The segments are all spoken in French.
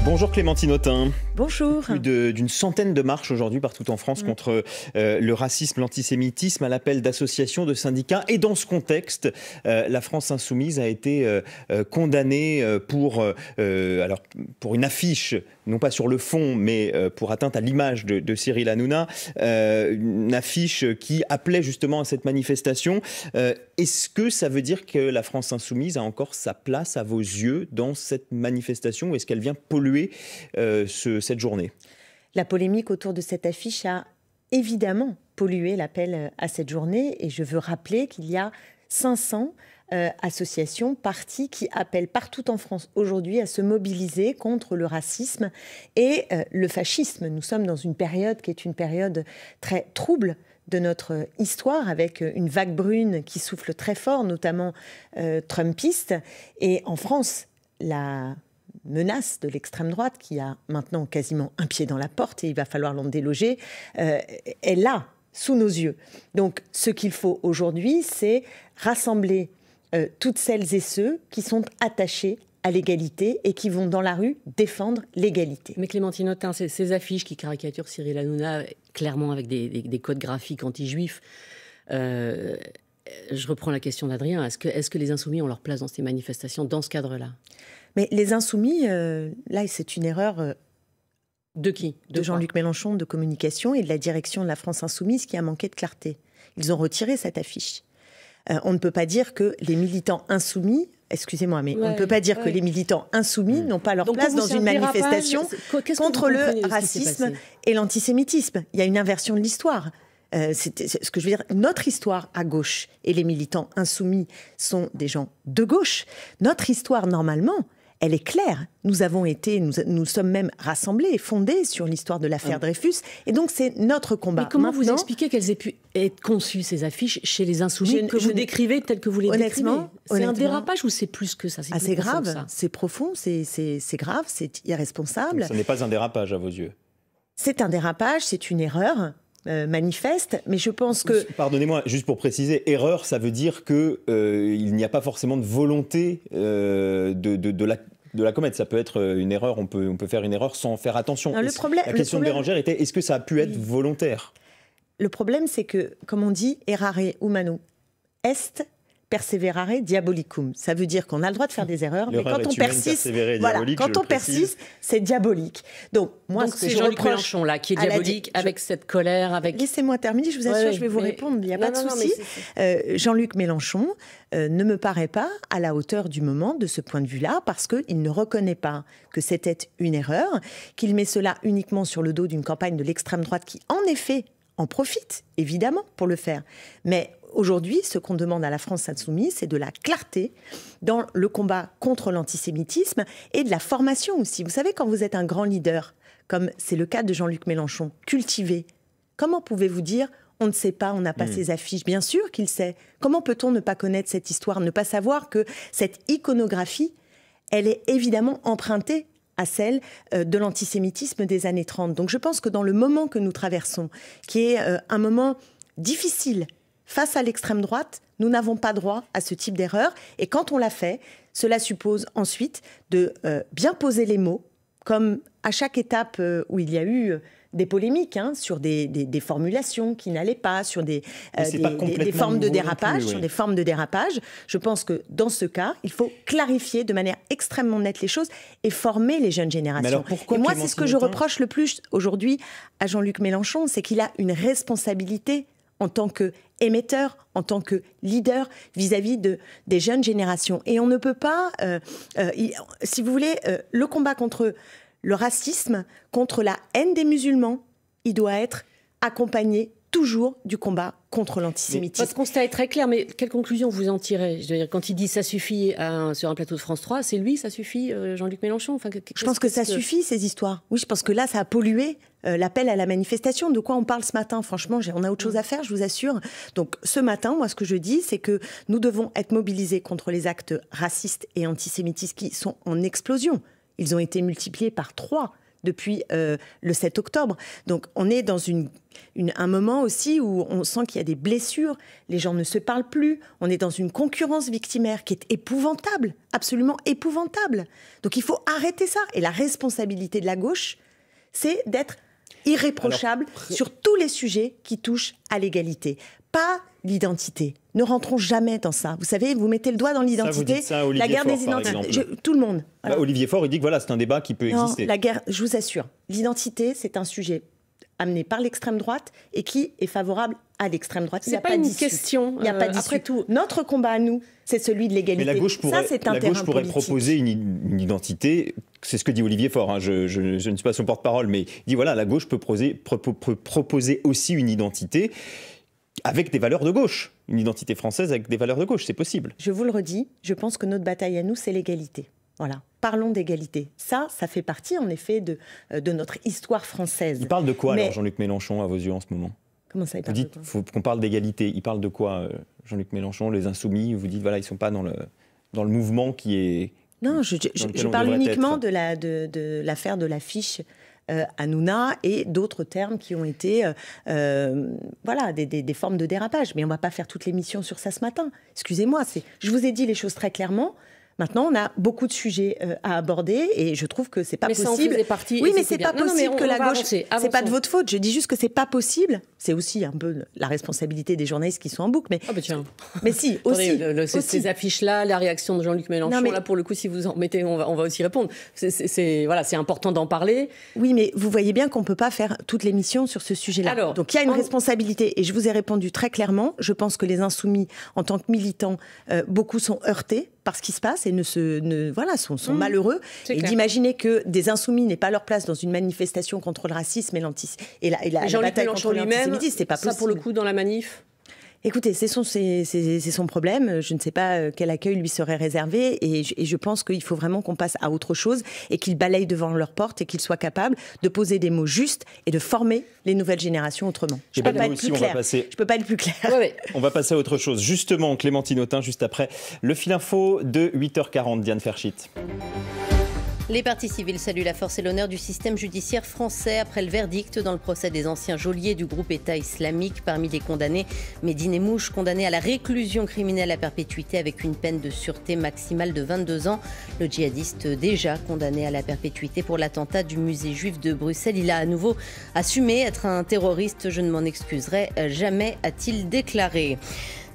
Bonjour Clémentine Autain. Bonjour. Plus d'une centaine de marches aujourd'hui partout en France contre le racisme, l'antisémitisme à l'appel d'associations, de syndicats. Et dans ce contexte, la France insoumise a été condamnée pour une affiche, non pas sur le fond, mais pour atteinte à l'image de Cyril Hanouna, une affiche qui appelait justement à cette manifestation. Est-ce que ça veut dire que la France insoumise a encore sa place à vos yeux dans cette manifestation, ou est-ce qu'elle vient polluer cette journée? La polémique autour de cette affiche a évidemment pollué l'appel à cette journée, et je veux rappeler qu'il y a 500 associations, partis qui appellent partout en France aujourd'hui à se mobiliser contre le racisme et le fascisme. Nous sommes dans une période qui est une période très trouble de notre histoire, avec une vague brune qui souffle très fort, notamment trumpiste. Et en France, la menace de l'extrême droite, qui a maintenant quasiment un pied dans la porte, et il va falloir l'en déloger, est là, sous nos yeux. Donc ce qu'il faut aujourd'hui, c'est rassembler toutes celles et ceux qui sont attachés à l'égalité et qui vont dans la rue défendre l'égalité. Mais Clémentine Autain, ces affiches qui caricaturent Cyril Hanouna clairement avec des codes graphiques anti-juifs, je reprends la question d'Adrien, est-ce que les insoumis ont leur place dans ces manifestations, dans ce cadre-là? Mais les insoumis, là, c'est une erreur de qui? De Jean-Luc Mélenchon, de communication, et de la direction de la France insoumise, qui a manqué de clarté. Ils ont retiré cette affiche. On ne peut pas dire que les militants insoumis, excusez-moi, mais on ne peut pas dire que les militants insoumis n'ont pas leur place dans une manifestation contre le racisme et l'antisémitisme. Il y a une inversion de l'histoire. C'est ce que je veux dire. Notre histoire à gauche, et les militants insoumis sont des gens de gauche. Notre histoire, normalement, elle est claire. Nous sommes même rassemblés et fondés sur l'histoire de l'affaire Dreyfus. Et donc, c'est notre combat. Mais comment vous expliquez qu'elles aient pu être conçues, ces affiches, chez les insoumis, que vous décrivez telles que vous les décrivez? C'est un dérapage ou c'est plus que ça? C'est grave, c'est profond, c'est grave, c'est irresponsable. Donc, ce n'est pas un dérapage à vos yeux? C'est un dérapage, c'est une erreur manifeste, mais je pense que... Pardonnez-moi, juste pour préciser, erreur, ça veut dire qu'il n'y a pas forcément de volonté de la commettre. Ça peut être une erreur, on peut faire une erreur sans faire attention. Non, la question de Bérangère était, est-ce que ça a pu être volontaire? Le problème, c'est que, comme on dit, errare humanum est perseverare diabolicum. Ça veut dire qu'on a le droit de faire des erreurs, mais quand on persiste, c'est diabolique. Donc c'est Jean-Luc Mélenchon là qui est diabolique, avec cette colère, avec... Laissez-moi terminer, je vous assure, je vais vous répondre, il n'y a pas de souci. Jean-Luc Mélenchon ne me paraît pas à la hauteur du moment de ce point de vue-là, parce qu'il ne reconnaît pas que c'était une erreur, qu'il met cela uniquement sur le dos d'une campagne de l'extrême droite qui, en effet, en profite, évidemment, pour le faire. Mais aujourd'hui, ce qu'on demande à la France insoumise, c'est de la clarté dans le combat contre l'antisémitisme et de la formation aussi. Vous savez, quand vous êtes un grand leader, comme c'est le cas de Jean-Luc Mélenchon, cultivé, comment pouvez-vous dire « on ne sait pas, on n'a pas ces affiches ». Bien sûr qu'il sait. Comment peut-on ne pas connaître cette histoire, ne pas savoir que cette iconographie, elle est évidemment empruntée à celle de l'antisémitisme des années 30. Donc je pense que dans le moment que nous traversons, qui est un moment difficile face à l'extrême droite, nous n'avons pas droit à ce type d'erreur. Et quand on l'a fait, cela suppose ensuite de bien poser les mots, comme à chaque étape où il y a eu des polémiques, sur des formulations qui n'allaient pas, sur des formes de dérapage, sur des formes de dérapage. Je pense que dans ce cas, il faut clarifier de manière extrêmement nette les choses et former les jeunes générations. Alors pourquoi, et moi, c'est ce que je reproche le plus aujourd'hui à Jean-Luc Mélenchon, c'est qu'il a une responsabilité en tant qu'émetteur, en tant que leader vis-à-vis des jeunes générations. Et on ne peut pas, si vous voulez, le combat contre le racisme, contre la haine des musulmans, il doit être accompagné toujours du combat contre l'antisémitisme. Votre constat est très clair, mais quelle conclusion vous en tirez? Je veux dire, quand il dit « ça suffit » sur un plateau de France 3, c'est lui, ça suffit, Jean-Luc Mélenchon? Je pense que ça suffit, ces histoires. Oui, je pense que là, ça a pollué l'appel à la manifestation. De quoi on parle ce matin? Franchement, on a autre chose à faire, je vous assure. Donc, ce matin, moi, ce que je dis, c'est que nous devons être mobilisés contre les actes racistes et antisémitistes qui sont en explosion. Ils ont été multipliés par 3 depuis le 7 octobre. Donc on est dans un moment aussi où on sent qu'il y a des blessures, les gens ne se parlent plus, on est dans une concurrence victimaire qui est épouvantable, absolument épouvantable. Donc il faut arrêter ça. Et la responsabilité de la gauche, c'est d'être irréprochable sur tous les sujets qui touchent à l'égalité. Pas l'identité. Ne rentrons jamais dans ça. Vous savez, vous mettez le doigt dans l'identité, la guerre des identités. Tout le monde. Voilà. Là, Olivier Faure, il dit que voilà, c'est un débat qui peut exister. La guerre, je vous assure, l'identité, c'est un sujet amené par l'extrême droite et qui est favorable à l'extrême droite. C'est pas une question. Il n'y a pas d'issue. Après tout, notre combat à nous, c'est celui de l'égalité. Mais la gauche pourrait proposer une identité. C'est ce que dit Olivier Faure. Hein. Je ne suis pas son porte-parole, mais il dit voilà, la gauche peut proposer aussi une identité avec des valeurs de gauche. Une identité française avec des valeurs de gauche, c'est possible. Je vous le redis, je pense que notre bataille à nous, c'est l'égalité. Voilà. Parlons d'égalité. Ça fait partie, en effet, de notre histoire française. Il parle de quoi, alors, Jean-Luc Mélenchon, à vos yeux, en ce moment ? Comment ça, il parle de quoi ? Vous dites faut qu'on parle d'égalité. Il parle de quoi, Jean-Luc Mélenchon, les Insoumis ? Vous dites, voilà, ils ne sont pas dans le mouvement qui est... Non, je parle uniquement de l'affaire de l'affiche Hanouna et d'autres termes qui ont été des formes de dérapage. Mais on ne va pas faire toute l'émission sur ça ce matin. Excusez-moi, je vous ai dit les choses très clairement. Maintenant, on a beaucoup de sujets à aborder et je trouve que c'est pas possible. Ça en faisait partie. Oui, mais c'est pas possible que la gauche. C'est pas de votre faute. Je dis juste que c'est pas possible. C'est aussi un peu la responsabilité des journalistes qui sont en boucle. Mais tiens. Mais si, aussi. Ces affiches-là, la réaction de Jean-Luc Mélenchon, là pour le coup, si vous en mettez, on va aussi répondre. C'est important d'en parler. Oui, mais vous voyez bien qu'on peut pas faire toute l'émission sur ce sujet-là. Donc il y a une responsabilité et je vous ai répondu très clairement. Je pense que les Insoumis, en tant que militants, beaucoup sont heurtés par ce qui se passe et sont malheureux. Et d'imaginer que des Insoumis n'aient pas leur place dans une manifestation contre le racisme et la bataille contre l'antisémitisme, c'est pas possible. Ça, pour le coup, dans la manif. Écoutez, c'est son problème. Je ne sais pas quel accueil lui serait réservé et je pense qu'il faut vraiment qu'on passe à autre chose et qu'ils balayent devant leur porte et qu'ils soient capables de poser des mots justes et de former les nouvelles générations autrement. Je ne peux pas être plus clair. Je peux pas être plus clair. Ouais. On va passer à autre chose. Justement, Clémentine Autain, juste après le fil info de 8h40, Diane Ferchit. Les partis civils saluent la force et l'honneur du système judiciaire français après le verdict dans le procès des anciens geôliers du groupe État islamique. Parmi les condamnés, Medine Mouche, condamné à la réclusion criminelle à perpétuité avec une peine de sûreté maximale de 22 ans. Le djihadiste déjà condamné à la perpétuité pour l'attentat du musée juif de Bruxelles. Il a à nouveau assumé être un terroriste. Je ne m'en excuserai jamais, a-t-il déclaré.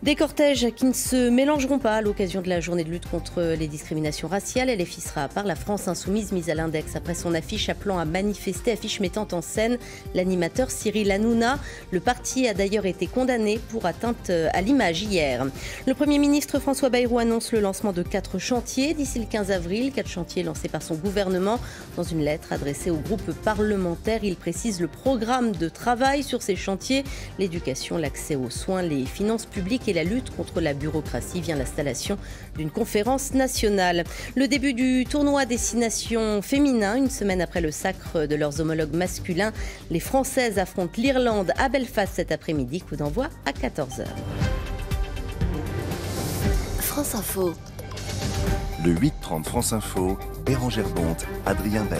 Des cortèges qui ne se mélangeront pas à l'occasion de la journée de lutte contre les discriminations raciales. LFI sera par la France Insoumise mise à l'index après son affiche appelant à manifester, affiche mettant en scène l'animateur Cyril Hanouna. Le parti a d'ailleurs été condamné pour atteinte à l'image hier. Le Premier ministre François Bayrou annonce le lancement de 4 chantiers d'ici le 15 avril. 4 chantiers lancés par son gouvernement. Dans une lettre adressée au groupe parlementaire, il précise le programme de travail sur ces chantiers. L'éducation, l'accès aux soins, les finances publiques et la lutte contre la bureaucratie via l'installation d'une conférence nationale. Le début du tournoi Destination Féminin, une semaine après le sacre de leurs homologues masculins. Les Françaises affrontent l'Irlande à Belfast cet après-midi. Coup d'envoi à 14h. France Info. Le 8h30 France Info, Bérangère Bonte, Adrien Beck.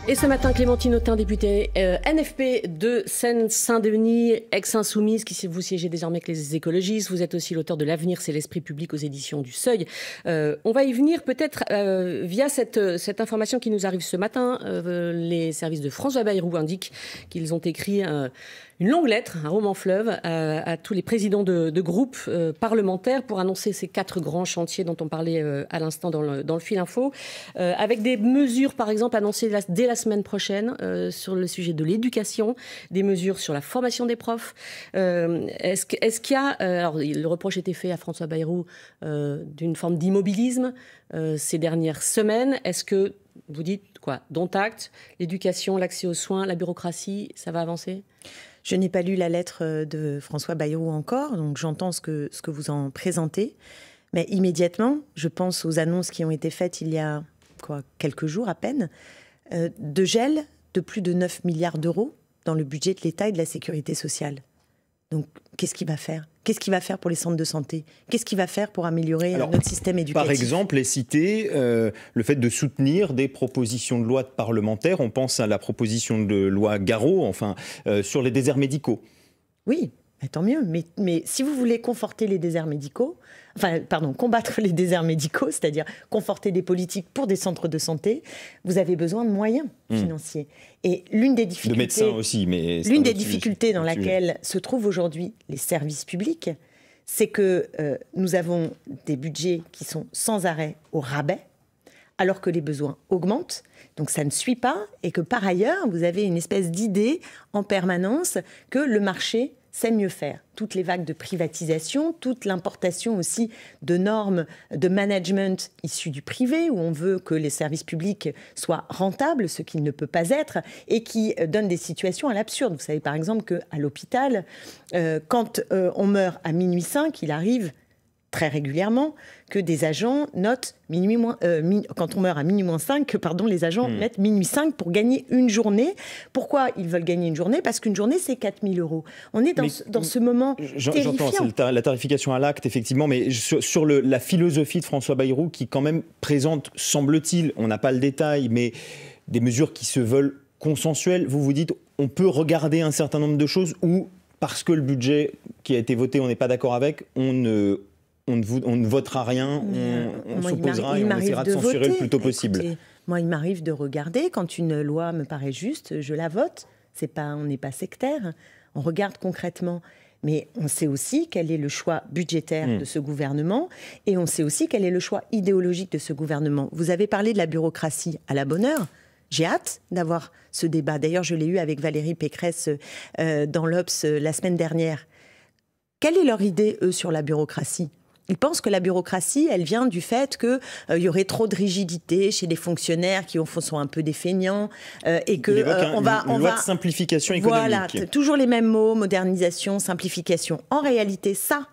Et ce matin, Clémentine Autain, députée NFP de Seine-Saint-Denis, ex-insoumise, qui vous siégez désormais avec les écologistes. Vous êtes aussi l'auteur de L'avenir, c'est l'esprit public aux éditions du Seuil. On va y venir peut-être via cette information qui nous arrive ce matin. Les services de François Bayrou indiquent qu'ils ont écrit une longue lettre, un roman fleuve, à tous les présidents de groupes parlementaires pour annoncer ces 4 grands chantiers dont on parlait à l'instant dans le fil info, avec des mesures, par exemple, annoncées dès la semaine prochaine sur le sujet de l'éducation, des mesures sur la formation des profs. Est-ce qu'il y a... alors, le reproche était fait à François Bayrou d'une forme d'immobilisme ces dernières semaines. Est-ce que vous dites quoi ? Dont acte, l'éducation, l'accès aux soins, la bureaucratie, ça va avancer ? Je n'ai pas lu la lettre de François Bayrou encore, donc j'entends ce que vous en présentez. Mais immédiatement, je pense aux annonces qui ont été faites il y a quelques jours à peine, de gel de plus de 9 milliards d'euros dans le budget de l'État et de la sécurité sociale. Donc, qu'est-ce qu'il va faire ? Qu'est-ce qu'il va faire pour les centres de santé ? Qu'est-ce qu'il va faire pour améliorer notre système éducatif ? Par exemple, est cité le fait de soutenir des propositions de loi de parlementaires. On pense à la proposition de loi Garot, sur les déserts médicaux. Oui, tant mieux. Mais si vous voulez conforter les déserts médicaux, combattre les déserts médicaux, c'est-à-dire conforter des politiques pour des centres de santé, vous avez besoin de moyens financiers. Et l'une des difficultés, de médecins aussi, mais l'une des difficultés dans laquelle se trouvent aujourd'hui les services publics, c'est que nous avons des budgets qui sont sans arrêt au rabais, alors que les besoins augmentent. Donc ça ne suit pas, et que par ailleurs, vous avez une espèce d'idée en permanence que le marché sait mieux faire. Toutes les vagues de privatisation, toute l'importation aussi de normes de management issues du privé, où on veut que les services publics soient rentables, ce qui ne peut pas être, et qui donnent des situations à l'absurde. Vous savez par exemple qu'à l'hôpital, quand on meurt à minuit 5, il arrive très régulièrement que des agents notent quand on meurt à minuit moins 5, les agents mettent minuit 5 pour gagner une journée. Pourquoi ils veulent gagner une journée ? Parce qu'une journée, c'est 4 000 €. On est dans ce moment terrifiant. J'entends, c'est la tarification à l'acte, effectivement, mais sur la philosophie de François Bayrou, qui quand même présente, semble-t-il, on n'a pas le détail, mais des mesures qui se veulent consensuelles. Vous vous dites, on peut regarder un certain nombre de choses où, parce que le budget qui a été voté, on n'est pas d'accord avec, on ne votera rien, on s'opposera et on essaiera de censurer le plus tôt possible. Écoutez, moi, il m'arrive de regarder. Quand une loi me paraît juste, je la vote. On n'est pas sectaire. On regarde concrètement. Mais on sait aussi quel est le choix budgétaire de ce gouvernement, et on sait aussi quel est le choix idéologique de ce gouvernement. Vous avez parlé de la bureaucratie, à la bonne heure. J'ai hâte d'avoir ce débat. D'ailleurs, je l'ai eu avec Valérie Pécresse dans l'Obs la semaine dernière. Quelle est leur idée, eux, sur la bureaucratie ? Ils pensent que la bureaucratie, elle vient du fait qu'il y aurait trop de rigidité chez les fonctionnaires qui, au fond, sont un peu des feignants. Et que une loi de simplification économique. Voilà, toujours les mêmes mots, modernisation, simplification. En réalité, ça,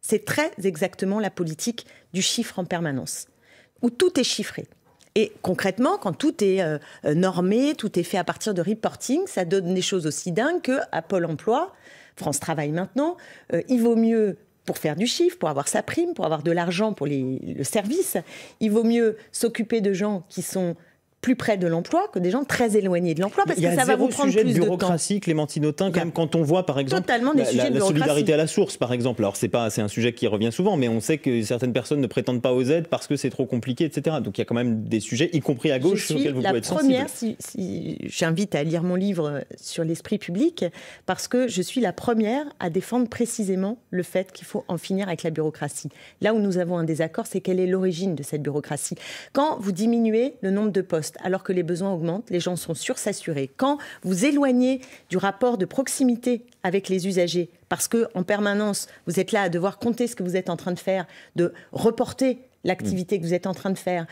c'est très exactement la politique du chiffre en permanence, où tout est chiffré. Et concrètement, quand tout est normé, tout est fait à partir de reporting, ça donne des choses aussi dingues qu'à Pôle emploi, France Travail maintenant, il vaut mieux... Pour faire du chiffre, pour avoir sa prime, pour avoir de l'argent pour le service, il vaut mieux s'occuper de gens qui sont plus près de l'emploi que des gens très éloignés de l'emploi, parce que ça va vous prendre plus de temps. Il y a zéro sujet de bureaucratie, Clémentine Autain, quand même, quand on voit, par exemple, la solidarité à la source, par exemple. Alors, c'est un sujet qui revient souvent, mais on sait que certaines personnes ne prétendent pas aux aides parce que c'est trop compliqué, etc. Donc, il y a quand même des sujets, y compris à gauche, sur lesquels vous pouvez être sensible. J'invite à lire mon livre sur l'esprit public, parce que je suis la première à défendre précisément le fait qu'il faut en finir avec la bureaucratie. Là où nous avons un désaccord, c'est quelle est l'origine de cette bureaucratie. Quand vous diminuez le nombre de postes, alors que les besoins augmentent, les gens sont sursaturés. Quand vous éloignez du rapport de proximité avec les usagers, parce qu'en permanence, vous êtes là à devoir compter ce que vous êtes en train de faire, de reporter l'activité que vous êtes en train de faire,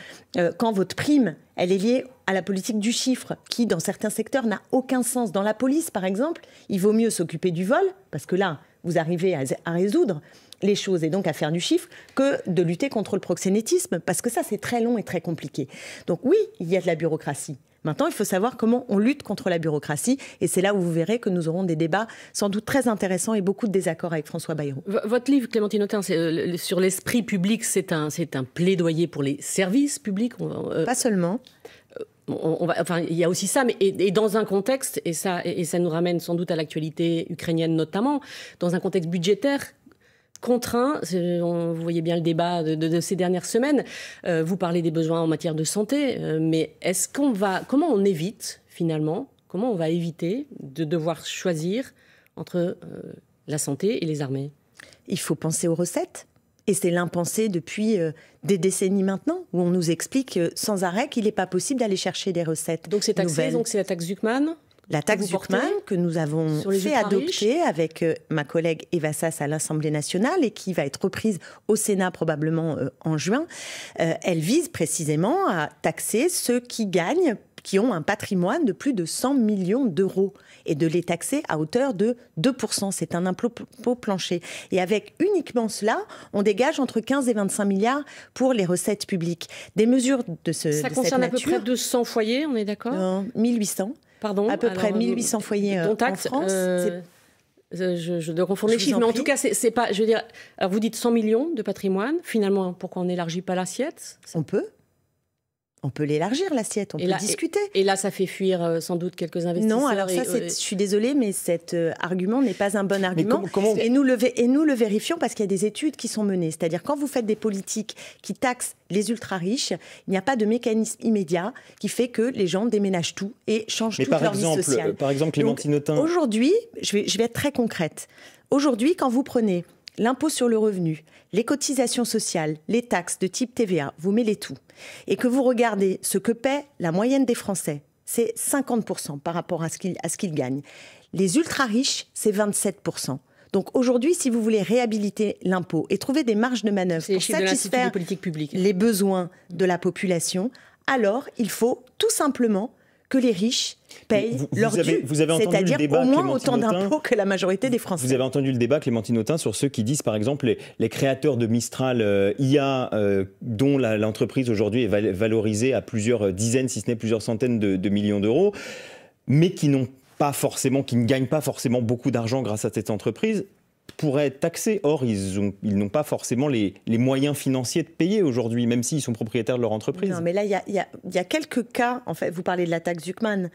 quand votre prime, elle est liée à la politique du chiffre, qui, dans certains secteurs, n'a aucun sens. Dans la police, par exemple, il vaut mieux s'occuper du vol, parce que là, vous arrivez à résoudre les choses et donc à faire du chiffre, que de lutter contre le proxénétisme, parce que ça, c'est très long et très compliqué. Donc oui, il y a de la bureaucratie. Maintenant, il faut savoir comment on lutte contre la bureaucratie, et c'est là où vous verrez que nous aurons des débats sans doute très intéressants et beaucoup de désaccords avec François Bayrou. Votre livre, Clémentine Autain, sur l'esprit public, c'est un plaidoyer pour les services publics. Pas seulement. Il y a aussi ça, mais et dans un contexte, et ça nous ramène sans doute à l'actualité ukrainienne notamment, dans un contexte budgétaire contraint. Vous voyez bien le débat de ces dernières semaines. Vous parlez des besoins en matière de santé, mais comment on évite finalement, comment on va éviter de devoir choisir entre la santé et les armées ? Il faut penser aux recettes. Et c'est l'impensé depuis des décennies maintenant, où on nous explique sans arrêt qu'il n'est pas possible d'aller chercher des recettes. Donc c'est taxé, donc c'est la taxe Zuckman ? La taxe Zuckman que nous avons fait adopter avec ma collègue Eva Sass à l'Assemblée nationale et qui va être reprise au Sénat probablement en juin, elle vise précisément à taxer ceux qui gagnent, qui ont un patrimoine de plus de 100 millions d'euros et de les taxer à hauteur de 2%. C'est un impôt plancher. Et avec uniquement cela, on dégage entre 15 et 25 milliards pour les recettes publiques. Des mesures de cette nature... Ça concerne à peu près 200 foyers, on est d'accord ? 1800. Pardon, à peu près 1800 foyers en France. Je dois confondre les chiffres, mais en tout cas, c'est pas. Je veux dire, alors vous dites 100 millions de patrimoine. Finalement, pourquoi on n'élargit pas l'assiette? On peut l'élargir, l'assiette, on peut discuter. Et là, ça fait fuir sans doute quelques investisseurs. Non, alors ça, je suis désolée, mais cet argument n'est pas un bon argument. Et nous le vérifions parce qu'il y a des études qui sont menées. C'est-à-dire, quand vous faites des politiques qui taxent les ultra-riches, il n'y a pas de mécanisme immédiat qui fait que les gens déménagent tout et changent toute leur vie sociale. Par exemple, Clémentine Autain... Aujourd'hui, je vais être très concrète. Aujourd'hui, quand vous prenez l'impôt sur le revenu, les cotisations sociales, les taxes de type TVA, vous mêlez tout, et que vous regardez ce que paie la moyenne des Français, c'est 50% par rapport à ce qu'ils gagnent. Les ultra-riches, c'est 27%. Donc aujourd'hui, si vous voulez réhabiliter l'impôt et trouver des marges de manœuvre pour satisfaire les besoins de la population, alors il faut tout simplement que les riches payent leur dû, c'est-à-dire au moins autant d'impôts que la majorité des Français. Vous avez entendu le débat, Clémentine Autain, sur ceux qui disent, par exemple, les créateurs de Mistral IA, dont l'entreprise aujourd'hui est valorisée à plusieurs dizaines, si ce n'est plusieurs centaines de millions d'euros, mais qui ne gagnent pas forcément beaucoup d'argent grâce à cette entreprise, pourraient être taxés. Or, ils n'ont pas forcément les moyens financiers de payer aujourd'hui, même s'ils sont propriétaires de leur entreprise. Non, mais là, il y a quelques cas, en fait, vous parlez de la taxe Zuckman,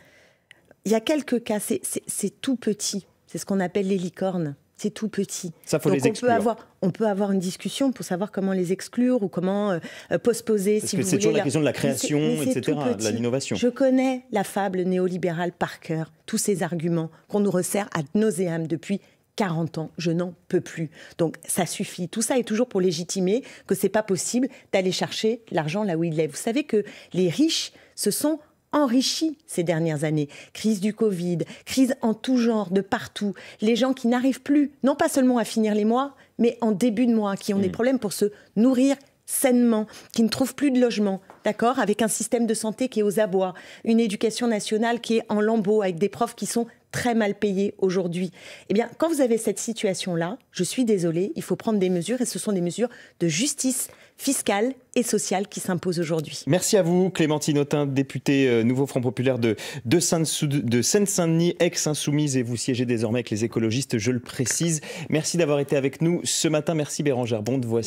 il y a quelques cas, c'est tout petit. C'est ce qu'on appelle les licornes. C'est tout petit. Ça, faut les exclure. On peut avoir une discussion pour savoir comment les exclure ou comment postposer. Parce que c'est toujours la question de la création, etc., de l'innovation. Je connais la fable néolibérale par cœur, tous ces arguments qu'on nous resserre ad nauseam depuis 40 ans, je n'en peux plus. Donc ça suffit. Tout ça est toujours pour légitimer que c'est pas possible d'aller chercher l'argent là où il est. Vous savez que les riches se sont enrichis ces dernières années. Crise du Covid, crise en tout genre, de partout. Les gens qui n'arrivent plus, non pas seulement à finir les mois, mais en début de mois, qui ont des problèmes pour se nourrir sainement, qui ne trouvent plus de logement, d'accord, avec un système de santé qui est aux abois, une éducation nationale qui est en lambeaux, avec des profs qui sont très mal payés aujourd'hui. Eh bien, quand vous avez cette situation-là, je suis désolée, il faut prendre des mesures, et ce sont des mesures de justice fiscale et sociale qui s'imposent aujourd'hui. Merci à vous, Clémentine Autain, députée Nouveau Front Populaire de Seine-Saint-Denis, ex-insoumise, et vous siégez désormais avec les écologistes, je le précise. Merci d'avoir été avec nous ce matin. Merci Bérangère Bonte. Voici